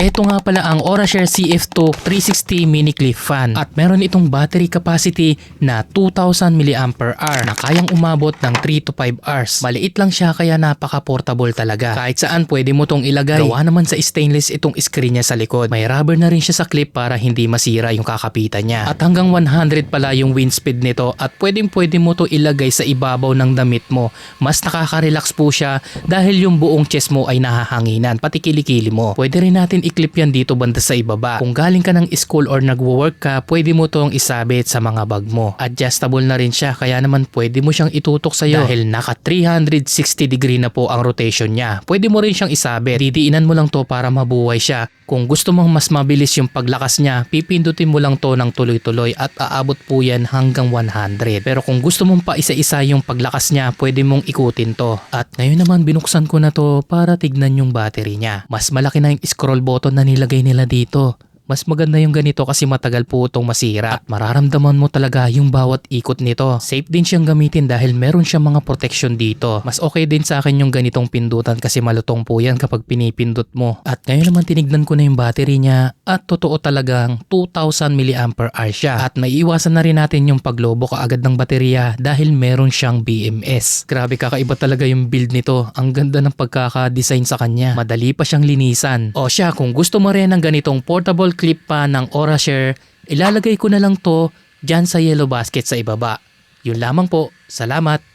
Ito nga pala ang Orashare CF2 360 mini clip fan at meron itong battery capacity na 2000 mAh na kayang umabot ng 3 to 5 hours. Maliit lang siya kaya napaka-portable talaga. Kahit saan pwede mo tong ilagay. Gawa naman sa stainless itong screen niya sa likod. May rubber na rin siya sa clip para hindi masira yung kakapitan niya. At hanggang 100 pala yung wind speed nito at pwede mo to ilagay sa ibabaw ng damit mo. Mas nakaka-relax po siya dahil yung buong chest mo ay nahahanginan pati kilikili mo. Pwede rin natin i-clip yan dito banda sa ibaba. Kung galing ka ng school or nagwo-work ka, pwede mo tong isabit sa mga bag mo. Adjustable na rin siya kaya naman pwede mo siyang itutok sa'yo dahil naka 360 degree na po ang rotation niya. Pwede mo rin siyang isabit. Didiinan mo lang to para mabuhay siya. Kung gusto mong mas mabilis yung paglakas niya, pipindutin mo lang to ng tuloy-tuloy at aabot po yan hanggang 100. Pero kung gusto mong pa isa-isa yung paglakas niya, pwede mong ikutin to. At ngayon naman binuksan ko na to para tignan yung battery niya. Mas malaki na yung scroll button na nilagay nila dito. Mas maganda yung ganito kasi matagal po itong masira at mararamdaman mo talaga yung bawat ikot nito. Safe din siyang gamitin dahil meron siyang mga protection dito. Mas okay din sa akin yung ganitong pindutan kasi malutong po yan kapag pinipindot mo. At ngayon naman tinignan ko na yung battery niya at totoo talagang 2000 mAh siya. At maiiwasan na rin natin yung paglobo kaagad ng baterya dahil meron siyang BMS. Grabe kakaiba talaga yung build nito. Ang ganda ng pagkaka-design sa kanya. Madali pa siyang linisan. O siya, kung gusto mo rin ng ganitong portable clip pa ng Orashare, ilalagay ko na lang to dyan sa yellow basket sa ibaba. Yun lamang po. Salamat!